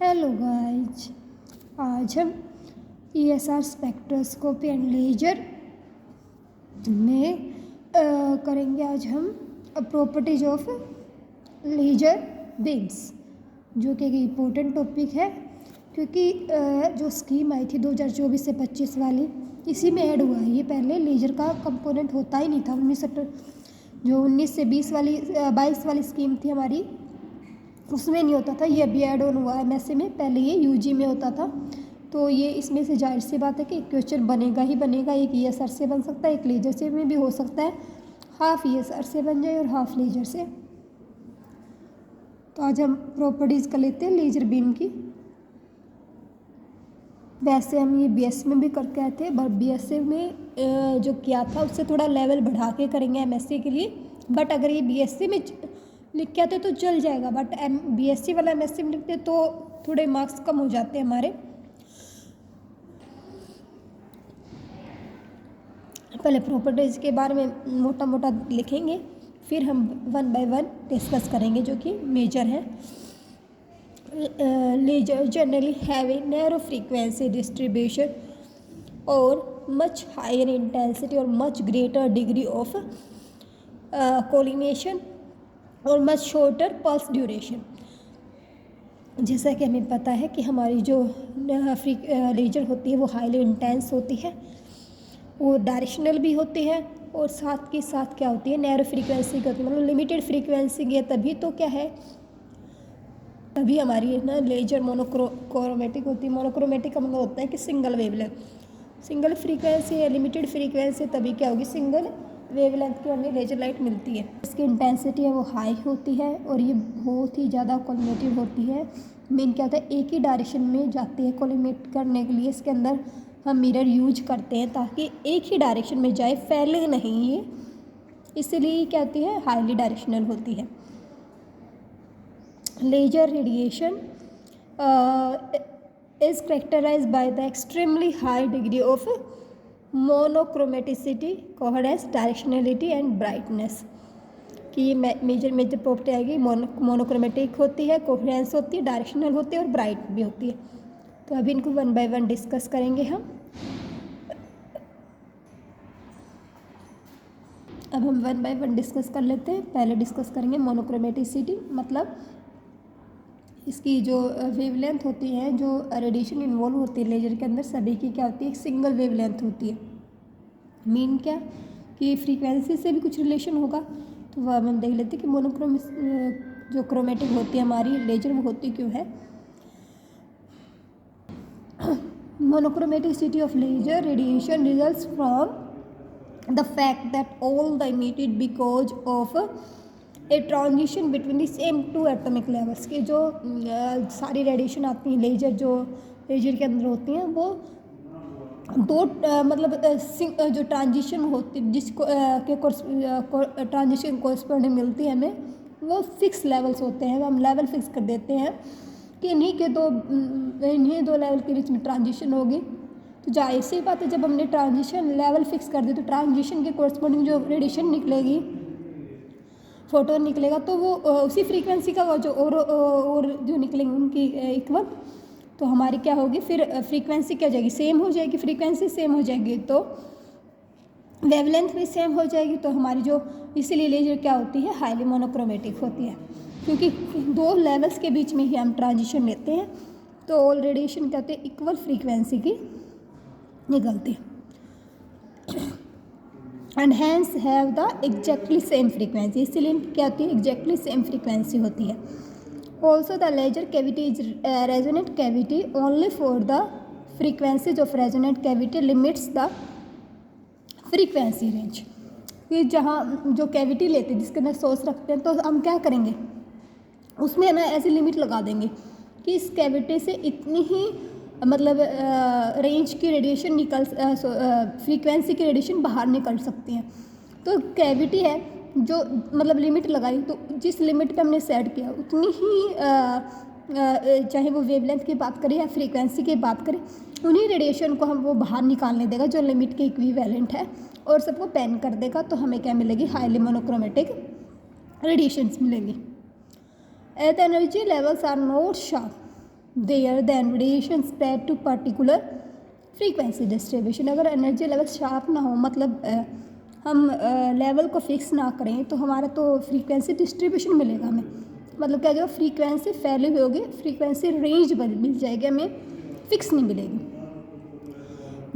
Hello guys, आज हम ESR spectroscopy and laser में करेंगे। आज हम प्रॉपर्टीज ऑफ लेजर बीम्स, जो कि एक इम्पोर्टेंट टॉपिक है क्योंकि जो स्कीम आई थी 2024 से 25 वाली, इसी में ऐड हुआ है। ये पहले लेजर का कंपोनेंट होता ही नहीं था। 19 से 22 वाली स्कीम थी हमारी, उसमें नहीं होता था। ये अभी ऐड ऑन हुआ है MSc में, पहले ये UG में होता था। तो ये इसमें से जाहिर सी बात है कि क्वेश्चन बनेगा ही बनेगा। एक ESR से बन सकता है, एक लेजर से में भी हो सकता है, हाफ ESR से बन जाए और हाफ लेजर से। तो आज हम प्रॉपर्टीज़ कर लेते हैं लेजर बीम की। वैसे हम ये BS में भी करके आए थे, बट BS में जो किया था उससे थोड़ा लेवल बढ़ा के करेंगे MSc के लिए। बट अगर ये BSc में लिख के आते तो चल जाएगा, बट BSc वाला MSc में लिखते तो थोड़े मार्क्स कम हो जाते हैं हमारे। पहले प्रॉपर्टीज़ के बारे में मोटा मोटा लिखेंगे, फिर हम वन बाय वन डिस्कस करेंगे जो कि मेजर है। Laser generally have a narrow frequency distribution और मच हायर इंटेंसिटी और much greater degree of collimation और मच शॉर्टर पल्स ड्यूरेशन। जैसा कि हमें पता है कि हमारी जो लेजर होती है वो हाईली इंटेंस होती है, वो डायरेक्शनल भी होती है और साथ के साथ क्या होती है, नैरो फ्रीक्वेंसी की होती है, मतलब लिमिटेड फ्रीक्वेंसी की है। तभी तो क्या है, तभी हमारी है ना लेजर मोनोक्रोमेटिक होती है। मोनोक्रोमेटिक का मतलब होता है कि सिंगल वेवलेंथ, सिंगल फ्रीक्वेंसी है, लिमिटेड फ्रीक्वेंसी, तभी क्या होगी, सिंगल वेवलेंथ की हमें लेजर लाइट मिलती है। इसकी इंटेंसिटी है वो हाई होती है और ये बहुत ही ज़्यादा कोलिमेटिव होती है। मेन क्या होता है, एक ही डायरेक्शन में जाती है कोलिमेट करने के लिए। इसके अंदर हम मिरर यूज करते हैं ताकि एक ही डायरेक्शन में जाए, फैले नहीं ये, इसलिए क्या होती है, हाईली डायरेक्शनल होती है। Laser radiation is characterized by the extremely high degree of monochromaticity, coherence, directionality and brightness। कि ये मेजर प्रॉपर्टी आएगी, मोनोक्रोमेटिक होती है, कोहेरेंस होती है, डायरेक्शनल होती है और ब्राइट भी होती है। तो अभी इनको वन बाय वन डिस्कस करेंगे हम। अब हम वन बाय वन डिस्कस कर लेते हैं। पहले डिस्कस करेंगे मोनोक्रोमेटिसिटी, मतलब इसकी जो वेवलेंथ होती है, जो रेडिएशन इन्वॉल्व होती है लेजर के अंदर, सभी की क्या होती है, एक सिंगल वेवलेंथ होती है। मीन क्या कि फ्रीक्वेंसी से भी कुछ रिलेशन होगा, तो वह हम देख लेते हैं कि जो क्रोमेटिक होती है हमारी लेजर, वो होती क्यों है। Monochromaticity of laser radiation results from the fact that all the emitted because of a transition between the same two atomic levels की जो सारी रेडिएशन आती हैं जो लेजर के अंदर होती हैं, वो दो मतलब जो ट्रांजिशन होती है जिसको के ट्रांजिशन कोरस्पॉन्डिंग मिलती है हमें, वो फिक्स लेवल्स होते हैं। हम लेवल फिक्स कर देते हैं कि इन्हीं दो लेवल के बीच में ट्रांजिशन होगी। तो जाहिर सी बात है, जब हमने ट्रांजिशन लेवल फिक्स कर दी तो ट्रांजिशन के कोरस्पॉन्डिंग जो रेडिएशन निकलेगी, फोटोन निकलेगा, तो वो उसी फ्रीक्वेंसी का जो और जो निकलेंगे उनकी इक्वल। तो हमारी क्या होगी, फिर फ्रीक्वेंसी क्या हो जाएगी, सेम हो जाएगी, फ्रीक्वेंसी सेम हो जाएगी, तो वेवलेंथ भी सेम हो जाएगी। तो हमारी जो इसीलिए लेजर क्या होती है, हाईली मोनोक्रोमेटिक होती है, क्योंकि दो लेवल्स के बीच में ही हम ट्रांजिशन लेते हैं। तो ऑल रेडिएशन क्या होती है, इक्वल फ्रीक्वेंसी की निकलती है and hence have the exactly same frequency, इसीलिए क्या होती है, एग्जैक्टली सेम फ्रीक्वेंसी होती है। Also the laser cavity is resonant cavity only for the frequencies of resonant cavity limits the frequency range. कि जहाँ जो कैविटी लेते हैं, जिसके अंदर सोर्स रखते हैं, तो हम क्या करेंगे, उसमें ना ऐसी लिमिट लगा देंगे कि इस कैविटी से इतनी ही मतलब रेंज की रेडिएशन फ्रीक्वेंसी की रेडिएशन बाहर निकल सकती हैं। तो कैविटी है जो मतलब लिमिट लगाई, तो जिस लिमिट पे हमने सेट किया उतनी ही चाहे वो वेवलेंथ की बात करें या फ्रीक्वेंसी की बात करें, उन्हीं रेडिएशन को हम वो बाहर निकालने देगा जो लिमिट के इक्विवेलेंट है, और सबको बैन कर देगा। तो हमें क्या मिलेगी, हाईली मोनोक्रोमेटिक रेडिएशंस मिलेंगी। At energy levels are not sharp there then radiation spread to particular frequency distribution. अगर एनर्जी लेवल शार्प ना हो, मतलब हम लेवल को फिक्स ना करें, तो हमारा तो फ्रीक्वेंसी डिस्ट्रीब्यूशन मिलेगा हमें, मतलब क्या जो फ्रीक्वेंसी फैली हुई होगी, फ्रीक्वेंसी रेंज मिल जाएगी, हमें फिक्स नहीं मिलेगी।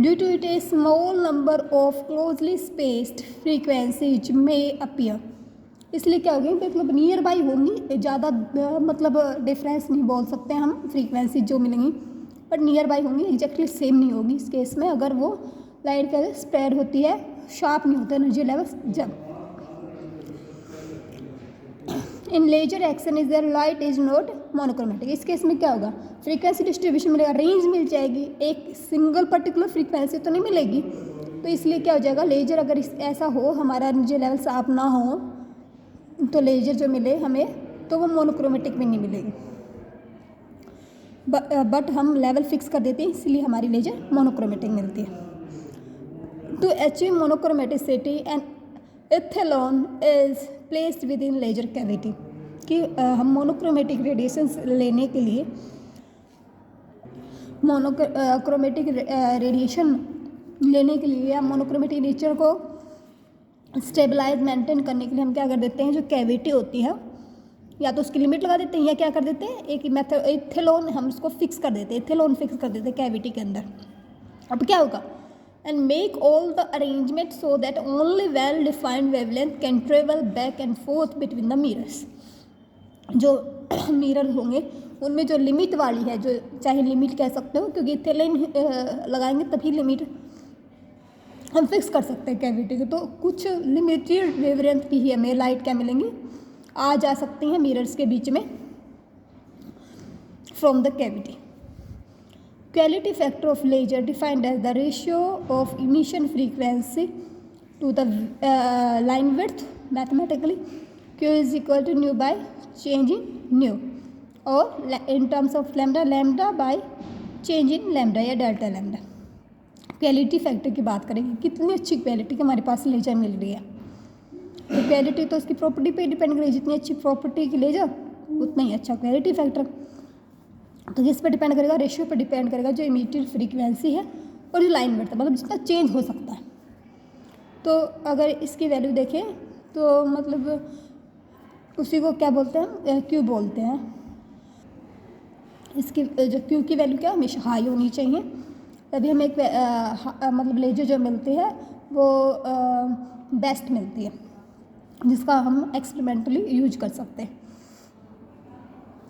Due to it a small number of closely spaced frequencies में अपीयर, इसलिए क्या होगी, मतलब नियर बाई होंगी, ज़्यादा मतलब डिफरेंस नहीं बोल सकते हम फ्रीक्वेंसी जो मिलेंगी, बट नियर बाई होंगी, एग्जैक्टली सेम नहीं होगी इस केस में, अगर वो लाइट का स्प्रेड होती है, शार्प नहीं होता एनर्जी लेवल्स। जब in laser action is there light is not monochromatic, इस केस में क्या होगा, फ्रीक्वेंसी डिस्ट्रीब्यूशन मिलेगा, रेंज मिल जाएगी, एक सिंगल पर्टिकुलर फ्रीक्वेंसी तो नहीं मिलेगी, तो इसलिए क्या हो जाएगा, लेजर अगर ऐसा हो, हमारा एनर्जी लेवल शार्प ना हो, तो लेजर जो मिले हमें, तो वो मोनोक्रोमेटिक भी नहीं मिलेगी। बट हम लेवल फिक्स कर देते हैं, इसलिए हमारी लेजर मोनोक्रोमेटिक मिलती है। To achieve monochromaticity and etalon is placed within laser cavity, कि हम मोनोक्रोमेटिक रेडिएशंस लेने के लिए, मोनोक्रोमेटिक रेडिएशन लेने के लिए या मोनोक्रोमेटिक नेचर को स्टेबलाइज मेंटेन करने के लिए हम क्या कर देते हैं, जो कैविटी होती है, या तो उसकी लिमिट लगा देते हैं, या क्या कर देते हैं, एक मेथड एथेलॉन हम उसको फिक्स कर देते हैं, एथेलॉन फिक्स कर देते हैं कैविटी के अंदर। अब क्या होगा, and make all the arrangement so that only well defined wavelength can travel back and forth between the mirrors। जो मिरर होंगे उनमें जो लिमिट वाली है, जो चाहे लिमिट कह सकते हो, क्योंकि एथेलाइन लगाएंगे तभी लिमिट हम फिक्स कर सकते हैं कैविटी के, तो कुछ लिमिटेड वेवलेंथ की ही हमें लाइट क्या मिलेंगी, आ जा सकती हैं मिरर्स के बीच में from the cavity. Quality factor of laser defined as the ratio of emission frequency to the line width, mathematically Q is equal to nu by change in nu, और in terms of lambda, lambda by change in lambda या delta lambda। Quality factor की बात करेंगे, कितनी अच्छी quality की हमारे पास laser मिल रही है, तो क्वालिटी तो उसकी प्रॉपर्टी पे डिपेंड करेगी, जितनी अच्छी प्रॉपर्टी की लेजर उतना ही अच्छा क्वालिटी फैक्टर। तो किस पे डिपेंड करेगा, रेशियो पे डिपेंड करेगा, जो इमिटेड फ्रीक्वेंसी है और जो लाइन विड्थ है, मतलब जितना चेंज हो सकता है। तो अगर इसकी वैल्यू देखें तो मतलब उसी को क्या बोलते हैं, क्यू बोलते हैं। इसकी जो क्यू की वैल्यू क्या हमेशा हाई होनी चाहिए, तभी हमें एक मतलब लेजर जो मिलती है वो बेस्ट मिलती है, जिसका हम एक्सपेरिमेंटली यूज कर सकते हैं।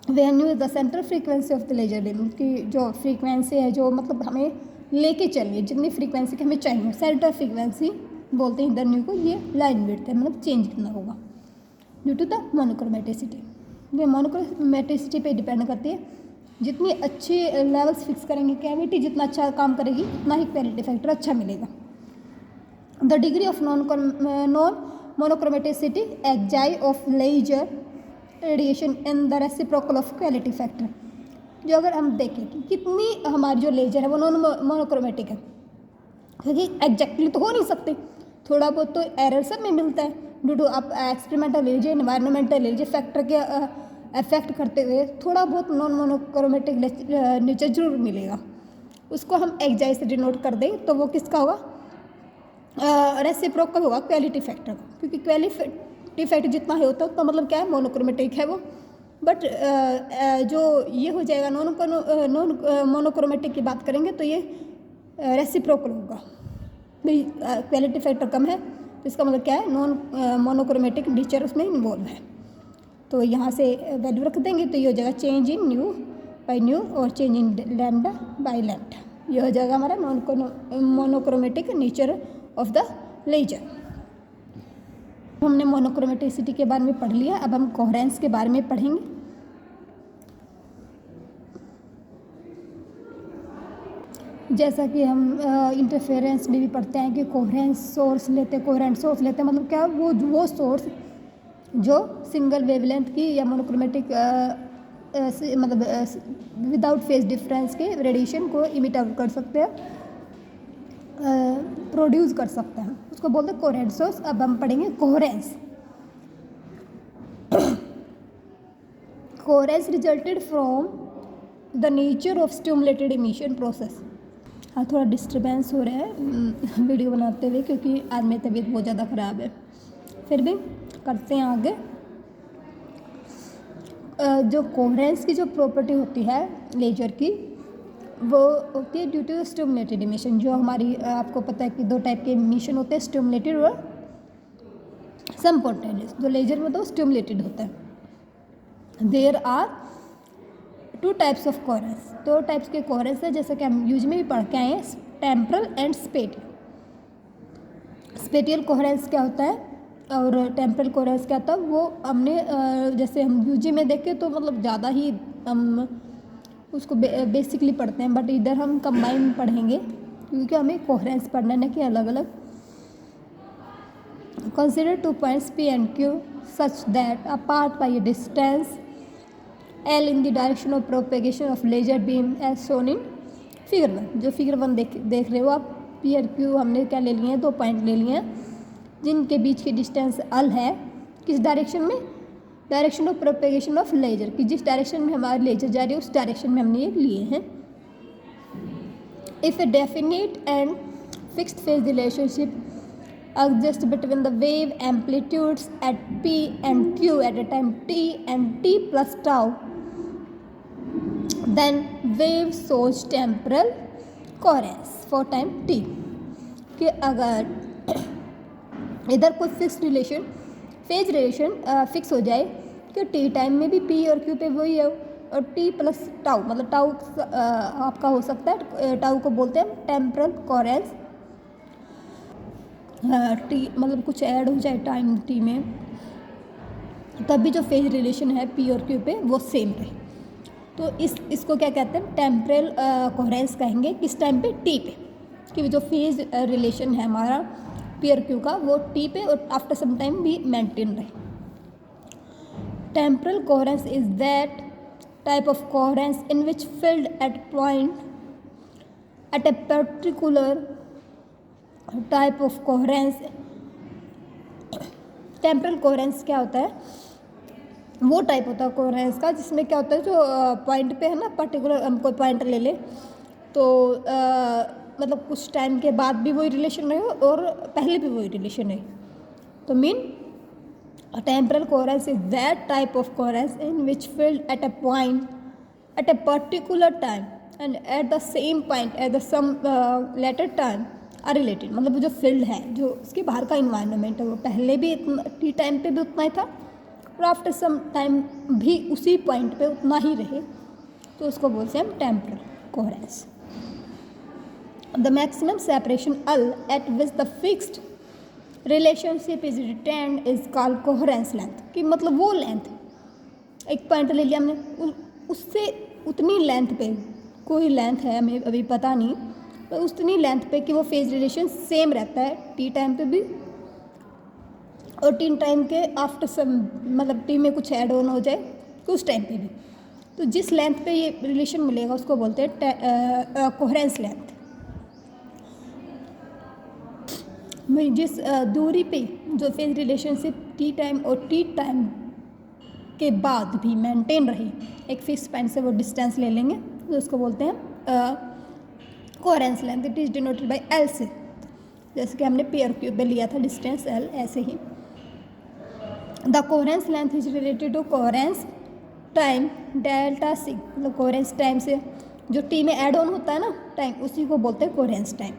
Where nu is the central frequency of the laser beam, की जो फ्रीक्वेंसी है, जो मतलब हमें लेके चलिए, जितनी फ्रीक्वेंसी की हमें चाहिए, सेंट्रल फ्रीक्वेंसी बोलते हैं इधर न्यू को, ये लाइन विड्थ है, मतलब चेंज कितना होगा ड्यू टू द मोनोक्रोमेटिसिटी। ये मोनोक्रोमेटिसिटी पे डिपेंड करती है, जितनी अच्छी लेवल्स फिक्स करेंगे कैविटी, जितना अच्छा काम करेगी उतना ही क्वालिटी फैक्टर अच्छा मिलेगा। The degree of non monochromaticity एक्जाई of laser radiation in the reciprocal of quality factor. जो अगर हम देखें कि कितनी हमारी जो लेजर है वो नॉन मोनोक्रोमेटिक है, क्योंकि एग्जैक्टली तो हो नहीं सकते, थोड़ा बहुत तो एरर सब में मिलता है ड्यू टू आप experimental laser, environmental laser factor के अफेक्ट करते हुए थोड़ा बहुत नॉन मोनोक्रोमेटिक नेचर जरूर मिलेगा। उसको हम एक्जाई से डिनोट कर दें तो वो किसका होगा, रेसिप्रोकल होगा क्वालिटी फैक्टर का, क्योंकि क्वालिटी फैक्टर जितना है होता है उतना मतलब क्या है, मोनोक्रोमेटिक है वो। बट जो ये हो जाएगा नॉन मोनोक्रोमेटिक की बात करेंगे तो ये रेसिप्रोकल होगा, भाई क्वालिटी फैक्टर कम है तो इसका मतलब क्या है, नॉन मोनोक्रोमेटिक नेचर उसमें इन्वॉल्व है। तो यहाँ से वैल्यू रख देंगे तो ये हो जाएगा change in nu by nu और change in lambda by lambda, ये हो जाएगा हमारा non monochromatic nature of the laser. हमने मोनोक्रोमेटिसिटी के बारे में पढ़ लिया, अब हम कोहेरेंस के बारे में पढ़ेंगे। जैसा कि हम इंटरफेरेंस में भी पढ़ते हैं कि कोहेरेंट सोर्स लेते हैं, मतलब क्या, वो सोर्स जो सिंगल वेवलेंथ की या मोनोक्रोमेटिक मतलब विदाउट फेज डिफरेंस के रेडिएशन को इमिट आउट कर सकते हैं, प्रोड्यूस कर सकते हैं, उसको बोलते हैं कोहेरेंट सोर्स। अब हम पढ़ेंगे coherence. Coherence resulted from the nature of stimulated emission process. हाँ, थोड़ा डिस्टर्बेंस हो रहा है वीडियो बनाते हुए क्योंकि आज मेरी तबीयत बहुत ज़्यादा ख़राब है। फिर भी करते हैं आगे। जो कोहेरेंस की जो प्रॉपर्टी होती है लेजर की, वो होती है ड्यू टू स्टिमुलेटेड इमिशन। जो हमारी आपको पता है कि दो टाइप के इमिशन होते हैं, स्टिमुलेटेड और स्पॉन्टेनियस। जो लेजर में तो स्टिमुलेटेड होता है। There are 2 types of coherence. 2 types के कोहेरेंस है, जैसे कि हम यूज में भी पढ़ के आए हैं, temporal and spatial. Spatial coherence क्या होता है और टेम्परल कोहेरेंस क्या होता है, वो हमने जैसे हम यूजी में देखें तो मतलब ज़्यादा ही हम उसको बेसिकली पढ़ते हैं, बट इधर हम कंबाइन पढ़ेंगे क्योंकि हमें कोहेरेंस पढ़ना है कि अलग अलग। Consider 2 points P and Q such that apart by a distance L in the direction of propagation of laser beam as shown in figure 1। जो फिगर 1 देख रहे हो आप, P और Q हमने क्या ले लिए हैं, 2 पॉइंट ले लिए हैं जिनके बीच की डिस्टेंस L है। किस डायरेक्शन में? Direction of propagation of laser, कि जिस डायरेक्शन में हमारे लेजर जा रही है उस डायरेक्शन में हमने ये लिए हैं। If a definite and fixed phase relationship exists between the wave amplitudes at P and Q at a time t and t plus tau, then wave shows temporal coherence for time t। कि अगर इधर कोई fix relation phase relation fix हो जाए कि T time में भी P और क्यू पे वही है और टी प्लस टाउ, मतलब टाउ आपका हो सकता है, टाउ को बोलते हैं टेम्परल कोहेरेंस। टी मतलब कुछ ऐड हो जाए टाइम टी में, तब भी जो फेज रिलेशन है पी और क्यू पे वो सेम रहे, तो इसको क्या कहते हैं, टेम्परल कोहेरेंस कहेंगे। किस टाइम पे? टी पे, कि जो फेज रिलेशन है हमारा पी और क्यू का वो टी पे और आफ्टर सम टाइम भी मेंटेन रहे। Temporal coherence is that type of coherence in which field at point at a particular type of coherence. Temporal coherence क्या होता है? वो टाइप होता है कोहेरेंस का जिसमें क्या होता है, जो पॉइंट पे है ना, पर्टिकुलर हम कोई पॉइंट ले ले तो मतलब कुछ टाइम के बाद भी वही रिलेशन रहे और पहले भी वही रिलेशन रहे। तो mean temporal coherence is that type of coherence in which field at a point at a particular time and at the same point at the some later time are related. मतलब जो field है, जो उसके बाहर का environment है, वो पहले भी इतना टी टाइम पे भी उतना ही था और आफ्टर सम टाइम भी उसी पॉइंट पे उतना ही रहे, तो उसको बोलते हैं हम temporal coherence. The maximum separation L eight which the fixed relationship is retained is called coherence length. कि मतलब वो लेंथ, एक पॉइंट ले लिया हमने, उससे उतनी लेंथ पे, कोई लेंथ है हमें अभी पता नहीं, तो उतनी लेंथ पे कि वो फेज रिलेशन सेम रहता है टी टाइम पे भी और टी टाइम के आफ्टर सम, मतलब टी में कुछ ऐड ऑन हो जाए उस टाइम पे भी, तो जिस लेंथ पे ये रिलेशन मिलेगा उसको बोलते हैं कोहेरेंस लेंथ। जिस दूरी पे जो फेज रिलेशनशिप टी टाइम और टी टाइम के बाद भी मेंटेन रहे, एक फिक्स पॉइंट से वो डिस्टेंस ले लेंगे तो उसको बोलते हैं coherence length. It is denoted by L से, जैसे कि हमने पी और क्यू पे लिया था डिस्टेंस एल, ऐसे ही। The coherence length is related to coherence time delta C. मतलब कोहेरेंस टाइम से जो टी में ऐड ऑन होता है ना टाइम, उसी को बोलते हैं कोहेरेंस टाइम।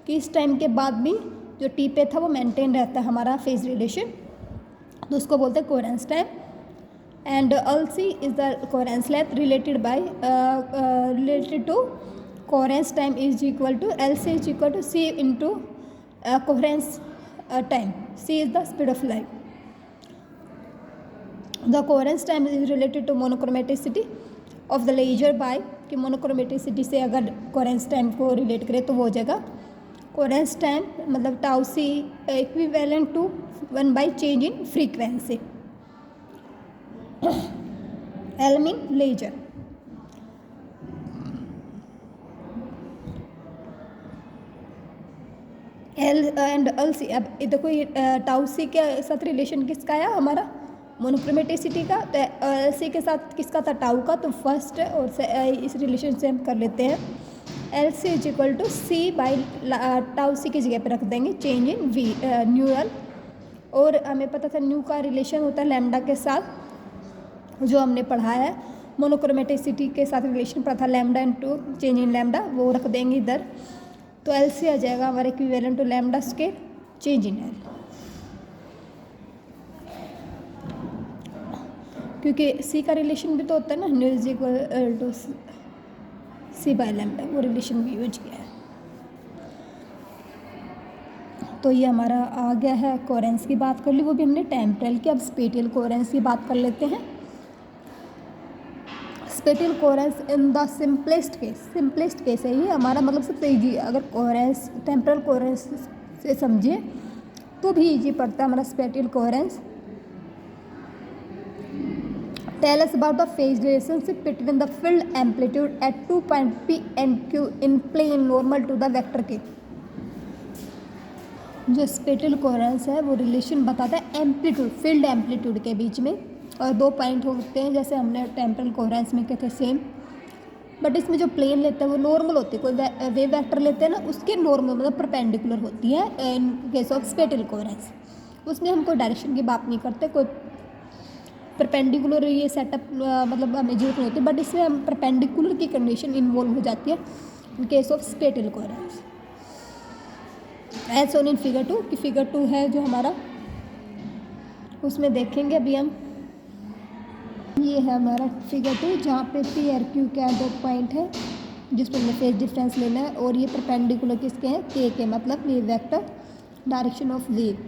कि इस टाइम के बाद भी जो टी पे था वो मेंटेन रहता है हमारा फेज रिलेशन, तो उसको बोलते हैं coherence time. And L C is the coherence length related by related to coherence time is equal to L C is equal to C into coherence time. C is the speed of light. The coherence time is related to monochromaticity of the laser by, कि monochromaticity से अगर coherence time को relate करें तो वो हो जाएगा coherence time मतलब tau C equivalent to 1 by change in frequency. L mean laser. L and L C. अब देखो ये टाउ सी के साथ रिलेशन किसका आया, हमारा मोनोक्रोमेटिसिटी का। तो एल सी के साथ किसका था, टाउ का, तो फर्स्ट और इस रिलेशन से हम कर लेते हैं L C is equal to C by tau C की जगह पे रख देंगे change in V nu L. और हमें पता था न्यू का रिलेशन होता है लैम्डा के साथ, जो हमने पढ़ा है मोनोक्रोमेटिसिटी के साथ रिलेशन पढ़ा था lambda into change in lambda, वो रख देंगे इधर। तो एल सी आ जाएगा हमारा equivalent to lambda square change in L, क्योंकि सी का रिलेशन भी तो होता है ना nu is equal to C by lambda, वो रिलेशन भी यूज किया है। तो ये हमारा आ गया है। कोहेरेंस की बात कर ली, वो भी हमने टेम्परल की। अब स्पेटियल कोहेरेंस की बात कर लेते हैं। Spatial coherence in the simplest case है ये हमारा, मतलब सबसे ईजी। अगर कोहेरेंस टेम्परल कोहेरेंस से समझिए तो भी ईजी पड़ता है हमारा spatial coherence. Tell us about the phase relationship between the field amplitude at 2 point P and Q in plane normal to the vector K। जो स्पेटियल कोहेरेंस है वो रिलेशन बताता है एम्पलीट्यूड, फील्ड एम्पलीट्यूड के बीच में, और 2 पॉइंट होते हैं जैसे हमने टेम्परल कोहेरेंस में कहते हैं सेम। बट इसमें जो प्लेन लेते हैं वो नॉर्मल होती है, कोई वेव वेक्टर लेते हैं ना उसके नॉर्मल मतलब परपेंडिकुलर होती है in case of spatial coherence. उसमें हम कोई डायरेक्शन की बात नहीं करते, कोई परपेंडिकुलर ये सेटअप मतलब हमें जरूरत नहीं होती, बट इसमें हम परपेंडिकुलर की कंडीशन इन्वॉल्व हो जाती है in case of spatial coherence. As shown in figure 2 कि फिगर 2 है जो हमारा, उसमें देखेंगे अभी हम। ये है हमारा फिगर 2 जहाँ पे पी आर क्यू क्या 2 पॉइंट है जिसमें हमें फेज डिफरेंस लेना है, और ये परपेंडिकुलर किसके हैं, के मतलब wave vector direction of wave.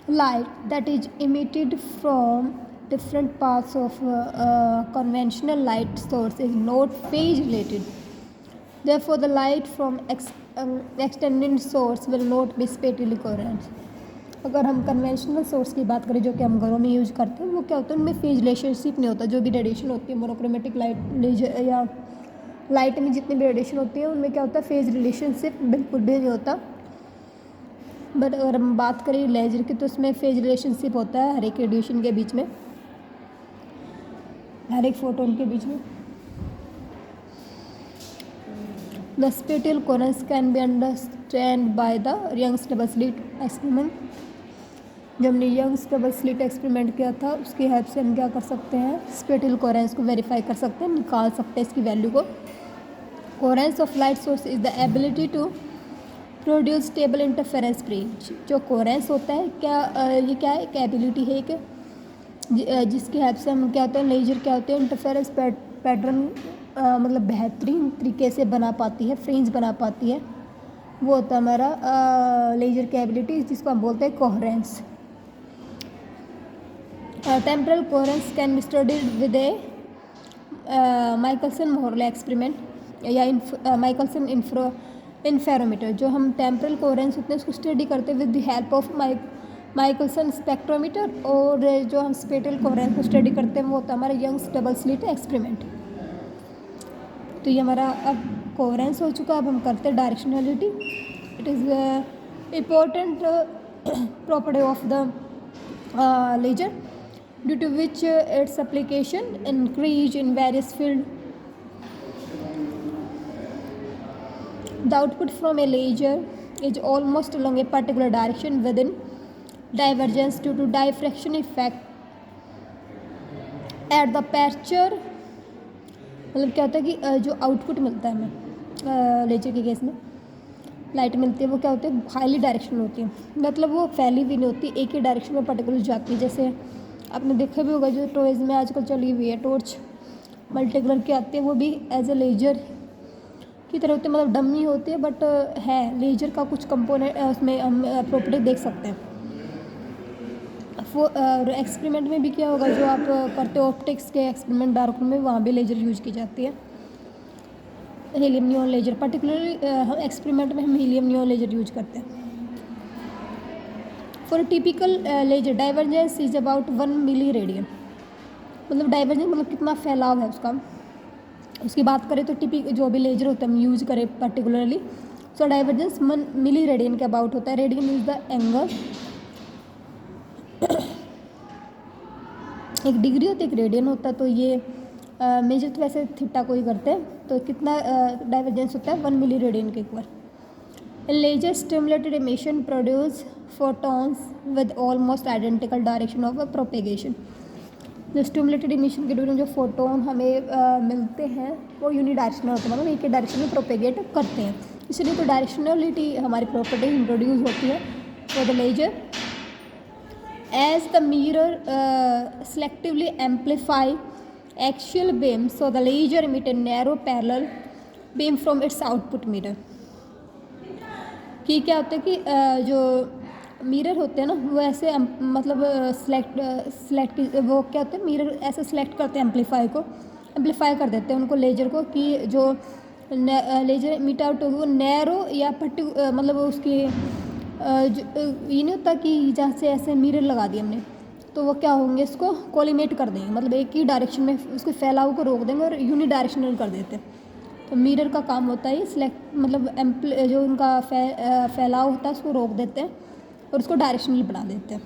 Light that is emitted from different paths of conventional light source is not phase related. Therefore, the light from extended source will not be spatially coherent. अगर हम conventional source की बात करें जो कि हम घरों में यूज करते हैं, वो क्या होता है उनमें फेज रिलेशनशिप नहीं होता। जो भी रेडिएशन होती है मोनोक्रोमेटिक लाइट या लाइट में जितनी भी रेडिएशन होती है उनमें क्या होता है, फेज रिलेशनशिप बिल्कुल भी नहीं होता। बट अगर हम बात करें लेजर की तो उसमें फेज रिलेशनशिप होता है हर एक रेडिएशन के बीच में, हर एक फोटोन के बीच में। The spatial coherence can be understand by the Young's double slit experiment. जब हमने यंग्स डबल स्लिट एक्सपेरिमेंट किया था उसकी हेल्प से हम क्या कर सकते हैं, स्पेटियल कोहेरेंस को वेरीफाई कर सकते हैं, निकाल सकते हैं इसकी वैल्यू को। Coherence of light source is the ability to produce stable interference free. जो कोहेरेंस होता है क्या ये क्या है, एक एबिलिटी है कि जिसकी हेल्प से हम क्या होते हैं, लेजर क्या होते हैं इंटरफेरेंस पैटर्न मतलब बेहतरीन तरीके से बना पाती है, फ्रिंज बना पाती है। वो होता है हमारा लेजर की एबिलिटी जिसको हम बोलते हैं coherence. Temporal coherence can be studied with A Michelson Morley experiment या माइकलसन इंफेरोमीटर। जो हम टेम्परल कोहेरेंस होते हैं उसको स्टडी करते हैं with the help of Michelson spectrometer, और जो हम स्पेटियल कोहेरेंस को स्टडी करते हैं वो होता है हमारा यंग्स डबल स्लिट एक्सपेरिमेंट। तो ये हमारा अब कोहेरेंस हो चुका। अब हम करते हैं directionality. It is important property of the laser due to which its application increase in various field. The output from a laser is almost along a particular direction within divergence due to diffraction effect at the aperture। मतलब क्या होता है कि जो output मिलता है हमें laser के केस में लाइट मिलती है वो क्या होती है, हाईली डायरेक्शनल होती है, मतलब वो फैली भी नहीं होती, एक ही डायरेक्शन में पर्टिकुलर जाती है। जैसे आपने देखा भी होगा जो टॉयज़ में आजकल चली हुई है टॉर्च मल्टी कलर की आती है, वो भी एज ए लेजर की तरह होती है, मतलब डमी होती है बट है लेजर का कुछ कंपोनेंट उसमें हम प्रॉपर्टी देख सकते हैं। एक्सपेरिमेंट में भी क्या होगा, जो आप करते हो ऑप्टिक्स के एक्सपेरिमेंट डार्क रूम में, वहाँ भी लेजर यूज की जाती है, helium neon laser. Particularly experiment में हम हीलियम नियॉन लेजर यूज करते हैं। For typical laser divergence is about 1 milliradian. मतलब डाइवर्जेंस मतलब कितना फैलाव है उसका, उसकी बात करें तो टिपिक जो भी लेजर होता है हम यूज करें पर्टिकुलरली, सो डाइवर्जेंस 1 मिली रेडियन के अबाउट होता है। रेडियन इज द एंगल एक डिग्री होती है, एक रेडियन होता है। तो ये मेजर तो वैसे थीटा को ही करते हैं। तो कितना डाइवर्जेंस होता है 1 मिली रेडियन के equal. Laser stimulated emission produce photons with almost identical direction of propagation. जो स्टिमुलेटेड इमिशन के दौरान जो फोटोन हमें मिलते हैं वो यूनिडायरेक्शनल होते हैं, मतलब एक ही डायरेक्शन में प्रोपेगेट करते हैं। इसलिए तो डायरेक्शनलिटी हमारी प्रॉपर्टी इंट्रोड्यूस होती है for the laser. As the mirror selectively amplify axial beam, so the laser emit a narrow parallel beam from its output mirror। कि क्या होता है कि जो मिरर होते हैं ना वो ऐसे मतलब सेलेक्ट वो क्या होते हैं, मिरर ऐसे सेलेक्ट करते हैं एम्पलीफाई कर देते हैं उनको लेजर को, कि जो लेजर मीट आउट होगी वो नैरो या मतलब उसकी ये नहीं होता कि जहाँ से ऐसे मिरर लगा दिया हमने तो वो क्या होंगे, इसको कोलिमेट कर देंगे, मतलब एक ही डायरेक्शन में उसके फैलाव को रोक देंगे और यूनिडायरेक्शनल कर देते हैं। तो मिरर का काम होता है सिलेक्ट मतलब जो उनका फैलाव होता है उसको रोक देते हैं और उसको डायरेक्शनल बना देते हैं।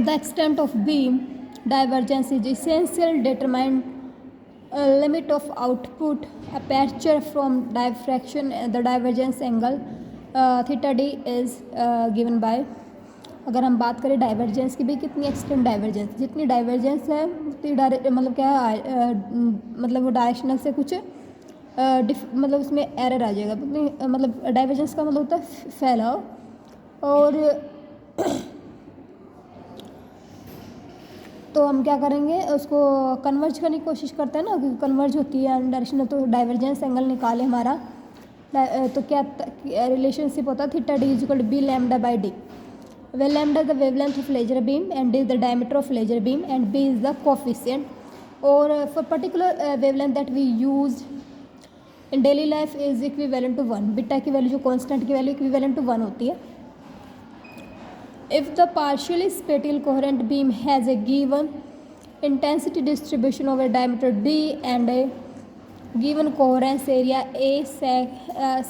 The extent of beam divergence is essential determine limit of output aperture from diffraction. The divergence angle theta D is given by, अगर हम बात करें डाइवर्जेंस की भी, कितनी एक्सटेंट डाइवर्जेंस, जितनी डाइवर्जेंस है उतनी मतलब क्या है मतलब वो डायरेक्शनल से कुछ मतलब उसमें एरर आ जाएगा। मतलब डाइवर्जेंस का मतलब होता है फैलाव। और तो हम क्या करेंगे, उसको कन्वर्ज करने की कोशिश करते हैं ना, क्योंकि कन्वर्ज होती है डायरेक्शनल। तो डाइवर्जेंस एंगल निकाले हमारा, तो क्या रिलेशनशिप होता है theta D is equal to B lambda by D, where lambda is the wavelength of laser beam and d is the diameter of laser beam and b is the coefficient, or for particular wavelength that we used in daily life is equivalent to 1। Beta की value जो constant की value equivalent to 1 होती है। if the partially spatial coherent beam has a given intensity distribution over diameter d and a given coherence area a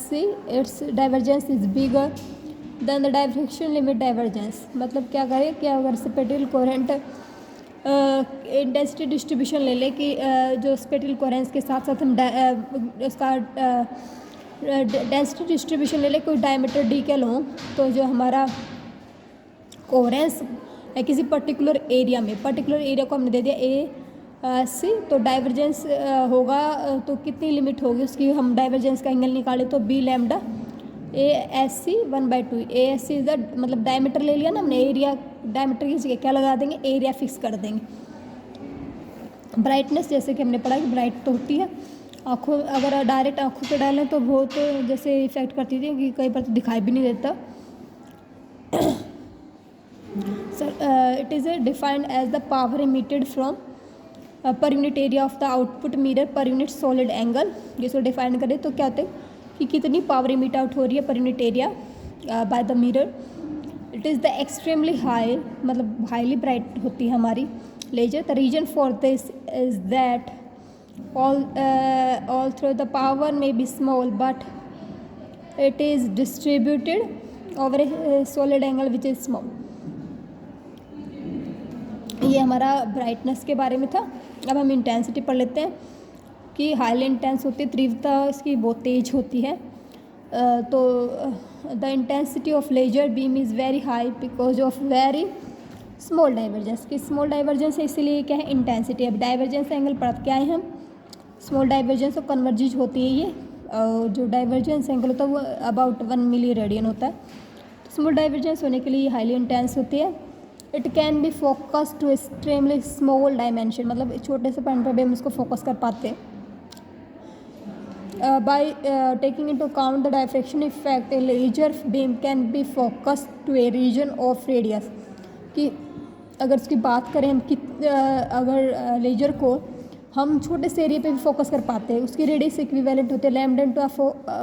c, its divergence is bigger than the diffraction limit divergence. मतलब क्या करें कि अगर spatial coherent intensity distribution ले लें कि जो spatial coherence के साथ साथ हम उसका डेंसिटी डिस्ट्रीब्यूशन ले लें कोई डायमीटर डी के लो, तो जो हमारा कोहेरेंस है किसी पर्टिकुलर एरिया में, पर्टिकुलर एरिया को हमने दे दिया ए सी, तो डाइवर्जेंस होगा तो कितनी लिमिट होगी उसकी, हम डाइवर्जेंस का एंगल निकालें तो B lambda A S C 1/2। A S C is the मतलब डायमीटर ले लिया ना हमने, एरिया डायमीटर की जगह क्या लगा देंगे, एरिया फिक्स कर देंगे। ब्राइटनेस जैसे कि हमने पढ़ा कि ब्राइट तो होती है आँखों, अगर डायरेक्ट आँखों पे डालें तो बहुत जैसे इफेक्ट करती थी कि कई बार तो दिखाई भी नहीं देता। Sir it is defined as the power emitted from per unit area of the output mirror per unit solid angle. जिसको डिफाइन करें तो क्या होता है कि कितनी पावर इमिट आउट हो रही है per unit area by the mirror. It is the extremely high मतलब हाईली ब्राइट होती है हमारी laser. The reason for this is that all through the power may be small but it is distributed over a solid angle which is small। ये हमारा brightness के बारे में था। अब हम इंटेंसिटी पढ़ लेते हैं कि हाईली इंटेंस होती है, तीव्रता इसकी बहुत तेज होती है। तो the intensity of laser beam is very high because of very small divergence. की स्मॉल डाइवर्जेंस है इसीलिए क्या है इंटेंसिटी। अब डाइवर्जेंस एंगल पढ़ के आए हम, स्मॉल डाइवर्जेंस और कन्वर्जेंस होती है ये, और जो डाइवर्जेंस एंगल होता है वो अबाउट 1 मिली रेडियन होता है। स्मॉल डाइवर्जेंस होने के लिए हाईली इंटेंस होती है। It can be focus to extremely small dimension, मतलब छोटे से पॉइंट पर भी हम इसको फोकस कर पाते हैं। By taking into account the diffraction effect a laser beam can be focus to a region of radius. कि अगर इसकी बात करें हम अगर लेजर को हम छोटे से एरिया पे भी फोकस कर पाते हैं, उसकी रेडियस इक्विवेलेंट होती है lambda into F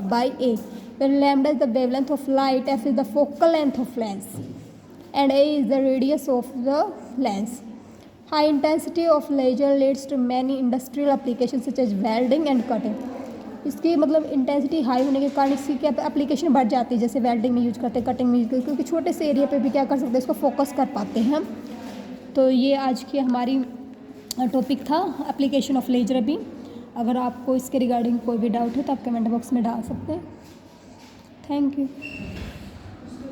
by A, when lambda is the wavelength of light, F is the focal length of lens and A is the radius of the lens. High intensity of laser leads to many industrial applications such as welding and cutting। इसकी मतलब intensity high होने के कारण इसकी क्या application बढ़ जाती है, जैसे वेल्डिंग में यूज करते हैं, कटिंग में यूज करते हैं, क्योंकि छोटे से एरिया पे भी क्या कर सकते हैं, इसको फोकस कर पाते हैं हम। तो ये आज की हमारी टॉपिक था एप्लीकेशन ऑफ लेजर बीम। अगर आपको इसके रिगार्डिंग कोई भी डाउट है तो आप कमेंट बॉक्स में डाल सकते हैं। Thank you.